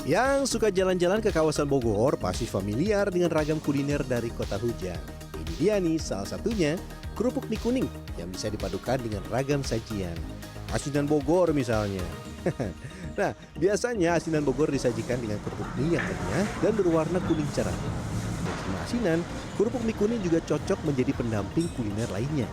Yang suka jalan-jalan ke kawasan Bogor pasti familiar dengan ragam kuliner dari kota hujan. Ini dia nih salah satunya, kerupuk mie kuning yang bisa dipadukan dengan ragam sajian. Asinan Bogor misalnya. Nah, biasanya asinan Bogor disajikan dengan kerupuk mie yang renyah dan berwarna kuning cerah. Dan sama asinan, kerupuk mie kuning juga cocok menjadi pendamping kuliner lainnya.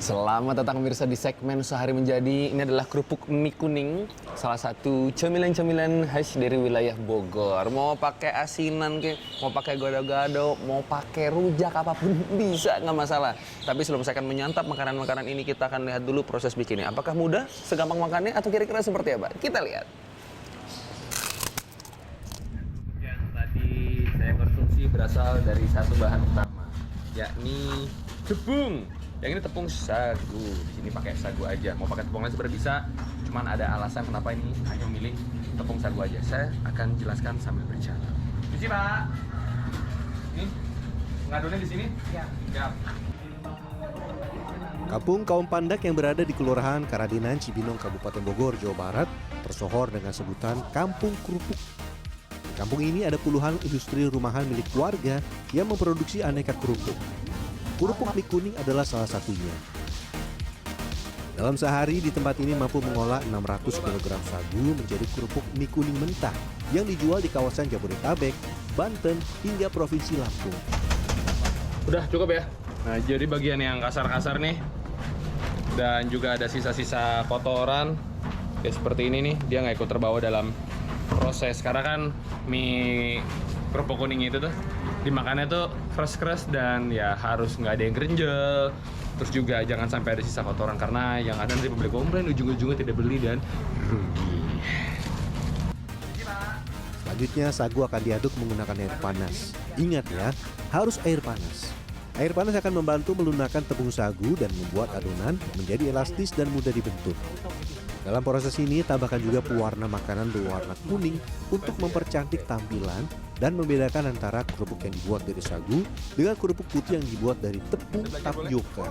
Selamat datang pemirsa di segmen Sehari Menjadi. Ini adalah kerupuk mie kuning, salah satu cemilan-cemilan khas dari wilayah Bogor. Mau pakai asinan, mau pakai gado-gado, mau pakai rujak apapun bisa, nggak masalah. Tapi sebelum saya akan menyantap makanan-makanan ini, kita akan lihat dulu proses bikinnya. Apakah mudah, segampang makannya, atau kira-kira seperti apa? Kita lihat. Yang tadi saya konsumsi berasal dari satu bahan utama, yakni tepung. Yang ini tepung sagu. Di sini pakai sagu aja. Mau pakai tepung lain sebenarnya bisa. Cuman ada alasan kenapa ini hanya memilih tepung sagu aja. Saya akan jelaskan sambil berjalan. Di sini, Pak. Ini ngadonnya di sini? Ya. Siap. Kampung Kaum Pandak yang berada di Kelurahan Karadinan, Cibinong, Kabupaten Bogor, Jawa Barat, tersohor dengan sebutan Kampung Kerupuk. Di kampung ini ada puluhan industri rumahan milik warga yang memproduksi aneka kerupuk. Kerupuk mie kuning adalah salah satunya. Dalam sehari di tempat ini mampu mengolah 600 kg sagu menjadi kerupuk mie kuning mentah yang dijual di kawasan Jabodetabek, Banten, hingga Provinsi Lampung. Udah cukup ya? Nah, jadi bagian yang kasar-kasar nih. Dan juga ada sisa-sisa kotoran. Ya seperti ini nih, dia nggak ikut terbawa dalam proses. Karena kan mie kerupuk kuning itu tuh dimakannya tuh fresh dan ya harus nggak ada yang gerenjel. Terus juga jangan sampai ada sisa kotoran karena yang ada nanti pembeli komplain ujung-ujungnya tidak beli dan rugi. Selanjutnya sagu akan diaduk menggunakan air panas. Ingat ya, harus air panas. Air panas akan membantu melunakkan tepung sagu dan membuat adonan menjadi elastis dan mudah dibentuk. Dalam proses ini tambahkan juga pewarna makanan berwarna kuning untuk mempercantik tampilan dan membedakan antara kerupuk yang dibuat dari sagu dengan kerupuk putih yang dibuat dari tepung tapioka.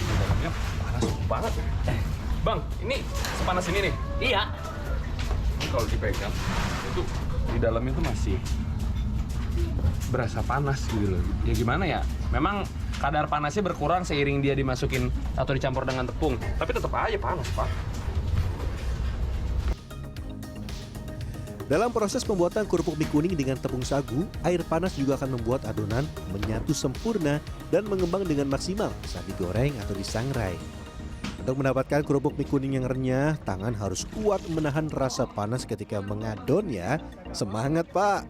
Dalamnya panas banget. Bang, ini sepanas ini nih? Iya. Ini kalau dipegang itu di dalamnya tuh masih berasa panas gitu loh. Ya gimana ya? Memang kadar panasnya berkurang seiring dia dimasukin atau dicampur dengan tepung. Tapi tetap aja panas, Pak. Dalam proses pembuatan kerupuk mie kuning dengan tepung sagu, air panas juga akan membuat adonan menyatu sempurna dan mengembang dengan maksimal saat digoreng atau disangrai. Untuk mendapatkan kerupuk mie kuning yang renyah, tangan harus kuat menahan rasa panas ketika mengadon ya. Semangat, Pak!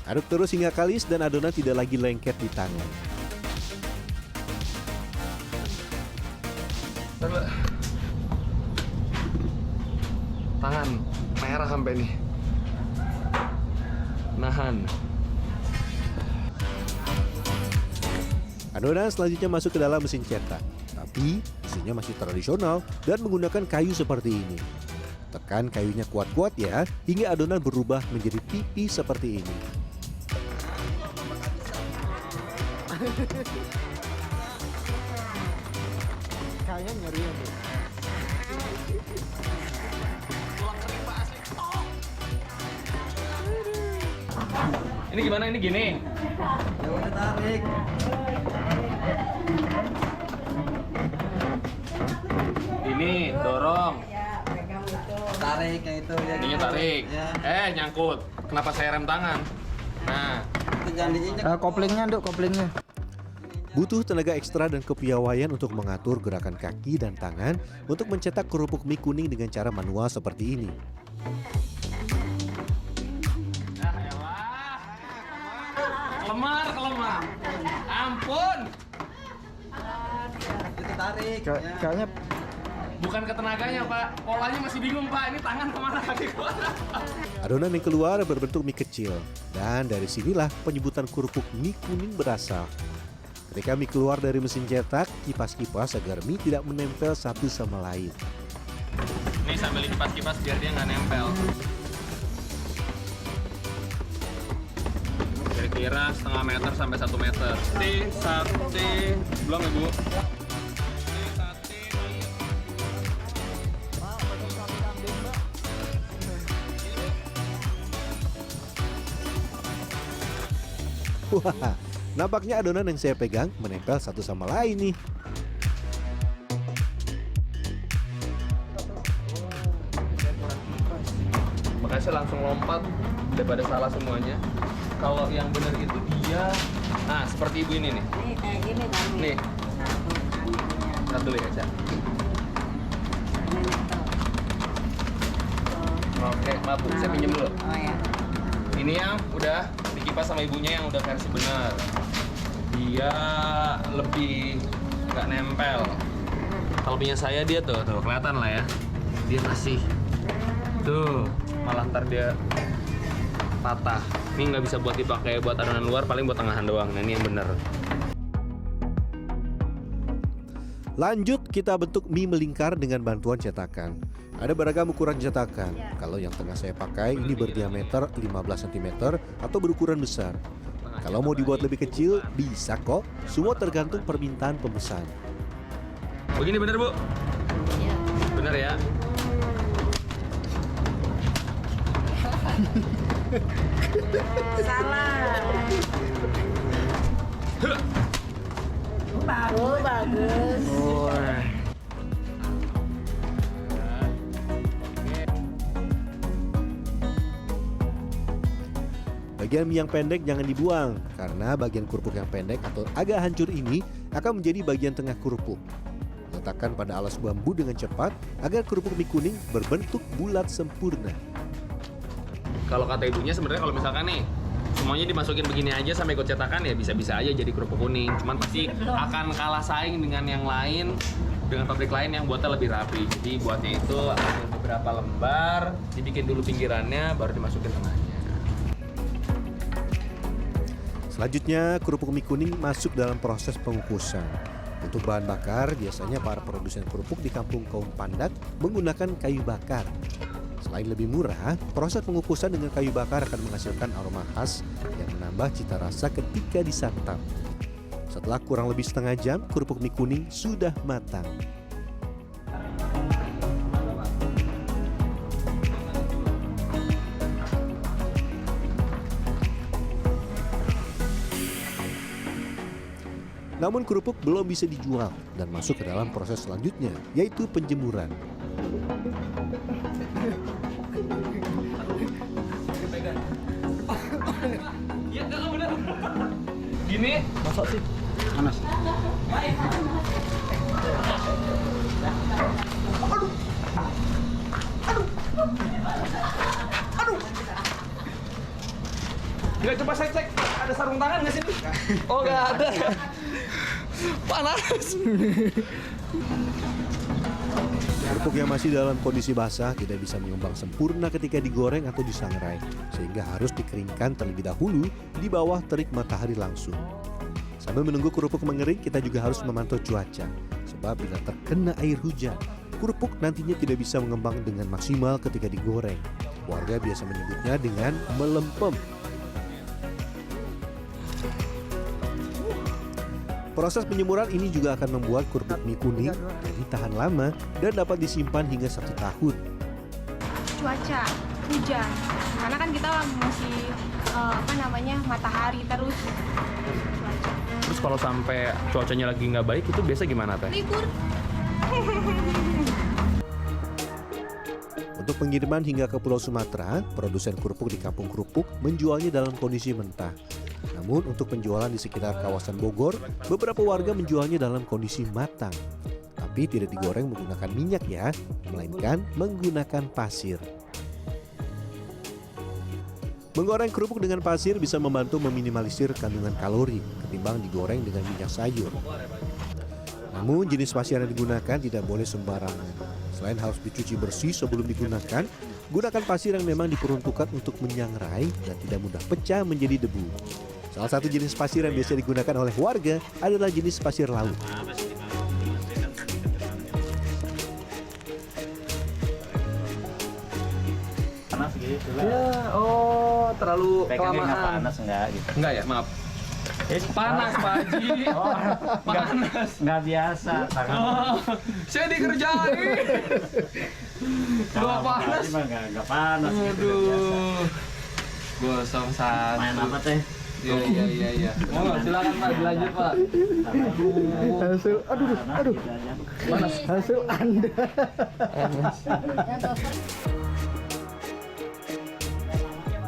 Aduk terus hingga kalis dan adonan tidak lagi lengket di tangan. Tangan merah sampai nih. Nahan. Adonan selanjutnya masuk ke dalam mesin cetak. Tapi mesinnya masih tradisional dan menggunakan kayu seperti ini. Tekan kayunya kuat-kuat ya, hingga adonan berubah menjadi tipis seperti ini. Kayaknya nyeri ya, Bu. Ini gimana? Ini gini. Ya udah tarik. Ini dorong. Tarik yang itu ya. Ininya tarik. Ya. Nyangkut. Kenapa saya rem tangan? Nah, Itu jangan diinjak. Koplingnya, Duk, koplingnya. Butuh tenaga ekstra dan kepiawaian untuk mengatur gerakan kaki dan tangan untuk mencetak kerupuk mie kuning dengan cara manual seperti ini. nah elah. Kelemar. Ampun. Itu tarik. Kayaknya Bukan ketenaganya, Pak. Polanya masih bingung, Pak. Ini tangan kemana, kaki kemana? Adonan yang keluar berbentuk mie kecil. Dan dari sinilah penyebutan kerupuk mie kuning berasal. Ketika mie keluar dari mesin cetak, kipas-kipas agar mie tidak menempel satu sama lain. Nih sambil dikipas-kipas biar dia nggak nempel. Kira-kira setengah meter sampai 1 meter. Sate belum ya Bu? Wah, nampaknya adonan yang saya pegang menempel satu sama lain nih. Makanya saya langsung lompat daripada salah semuanya. Kalau yang benar itu dia, nah seperti ibu ini nih. Nih kayak gini kami. Nih. Lihat dulu ya, Cak. Oke, maaf Bu, saya pinjam dulu. Oh ya. Ini yang udah dikipas sama ibunya yang udah versi benar. Dia lebih nggak nempel. Kalau punya saya dia tuh kelihatan lah ya. Dia masih tuh, malah ntar dia patah. Ini nggak bisa buat dipakai buat adonan luar, paling buat tengahan doang. Nah ini yang benar. Lanjut kita bentuk mie melingkar dengan bantuan cetakan. Ada beragam ukuran cetakan. Kalau yang tengah saya pakai ini berdiameter 15 cm atau berukuran besar. Kalau mau dibuat lebih kecil bisa kok. Semua tergantung permintaan pemesan. Begini bener Bu? Iya. Bener ya? Salah. Bagus, bagus. Bagian mie yang pendek jangan dibuang, karena bagian kerupuk yang pendek atau agak hancur ini akan menjadi bagian tengah kerupuk. Letakkan pada alas bambu dengan cepat agar kerupuk mie kuning berbentuk bulat sempurna. Kalau kata ibunya sebenarnya kalau misalkan nih semuanya dimasukin begini aja sampai ikut cetakan ya bisa-bisa aja jadi kerupuk kuning. Cuman pasti akan kalah saing dengan yang lain, dengan pabrik lain yang buatnya lebih rapi. Jadi buatnya itu ambil beberapa lembar, dibikin dulu pinggirannya, baru dimasukin tengahnya. Selanjutnya, kerupuk mie kuning masuk dalam proses pengukusan. Untuk bahan bakar, biasanya para produsen kerupuk di kampung kaum Pandak menggunakan kayu bakar. Selain lebih murah, proses pengukusan dengan kayu bakar akan menghasilkan aroma khas yang menambah cita rasa ketika disantap. Setelah kurang lebih setengah jam, kerupuk mie kuning sudah matang. Namun kerupuk belum bisa dijual dan masuk ke dalam proses selanjutnya, yaitu penjemuran. Iya, enggak benar. Gini, Masa sih? Panas. nggak coba saya cek ada sarung tangan nggak sih? Oh nggak ada. Panas. Kerupuk yang masih dalam kondisi basah tidak bisa mengembang sempurna ketika digoreng atau disangrai, sehingga harus dikeringkan terlebih dahulu di bawah terik matahari langsung. Sambil menunggu kerupuk mengering, kita juga harus memantau cuaca, sebab bila terkena air hujan, kerupuk nantinya tidak bisa mengembang dengan maksimal ketika digoreng. Warga biasa menyebutnya dengan melempem. Proses penjemuran ini juga akan membuat kerupuk mie kuning jadi tahan lama dan dapat disimpan hingga 1 tahun. Cuaca hujan, karena kan kita masih matahari terus. Cuaca. Terus kalau sampai cuacanya lagi nggak baik itu biasa gimana teh? Libur. Untuk pengiriman hingga ke Pulau Sumatera, produsen kerupuk di Kampung Kerupuk menjualnya dalam kondisi mentah. Namun untuk penjualan di sekitar kawasan Bogor, beberapa warga menjualnya dalam kondisi matang. Tapi tidak digoreng menggunakan minyak ya, melainkan menggunakan pasir. Menggoreng kerupuk dengan pasir bisa membantu meminimalisir kandungan kalori ketimbang digoreng dengan minyak sayur. Namun jenis pasir yang digunakan tidak boleh sembarangan. Selain harus dicuci bersih sebelum digunakan, gunakan pasir yang memang diperuntukkan untuk menyangrai dan tidak mudah pecah menjadi debu. Salah satu jenis pasir yang biasa digunakan oleh warga adalah jenis pasir laut. Gitu lah. Ya, oh terlalu Pegangnya nggak kelamaan. panas enggak gitu. Enggak ya, maaf. Panas Pak Haji. Panas. Nggak biasa. Tangan. Oh, saya dikerjain. Dua panas. Nggak panas. Gitu, nggak biasa. Aduh. Gosong satu. Main apa teh? Iya. Oh, silakan Pak, dilanjut Pak. Hasil, aduh. Panas. Hasil Anda.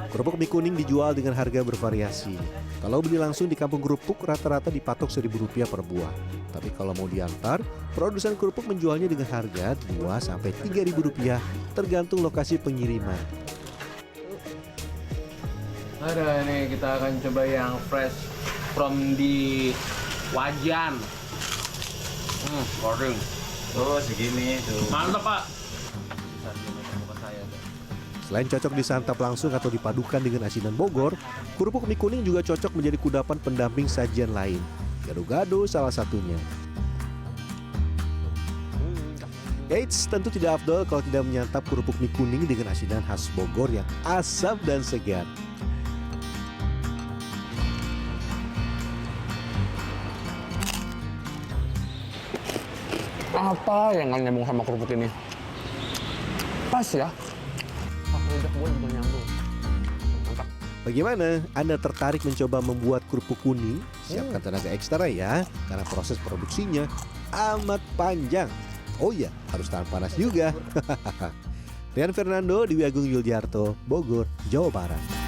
Kerupuk mie kuning dijual dengan harga bervariasi. Kalau beli langsung di kampung kerupuk rata-rata dipatok Rp1.000 per buah. Tapi kalau mau diantar, produsen kerupuk menjualnya dengan harga Rp2.000 sampai Rp3.000 tergantung lokasi pengiriman. Ada nih, kita akan coba yang fresh from di wajan. Goreng. Tuh segini tuh. Mantap Pak. Selain cocok disantap langsung atau dipadukan dengan asinan Bogor, kerupuk mie kuning juga cocok menjadi kudapan pendamping sajian lain. Gado-gado salah satunya. Eits, tentu tidak afdol kalau tidak menyantap kerupuk mie kuning dengan asinan khas Bogor yang asam dan segar. Apa yang nggak nyambung sama kerupuk ini? Pas ya. Udah gue juga nyambung. Mantap. Bagaimana? Anda tertarik mencoba membuat kerupuk kuning? Siapkan tenaga ekstra ya, karena proses produksinya amat panjang. Oh iya, harus tahan panas juga. Rian Fernando, Dewi Agung Yuldiarto, Bogor, Jawa Barat.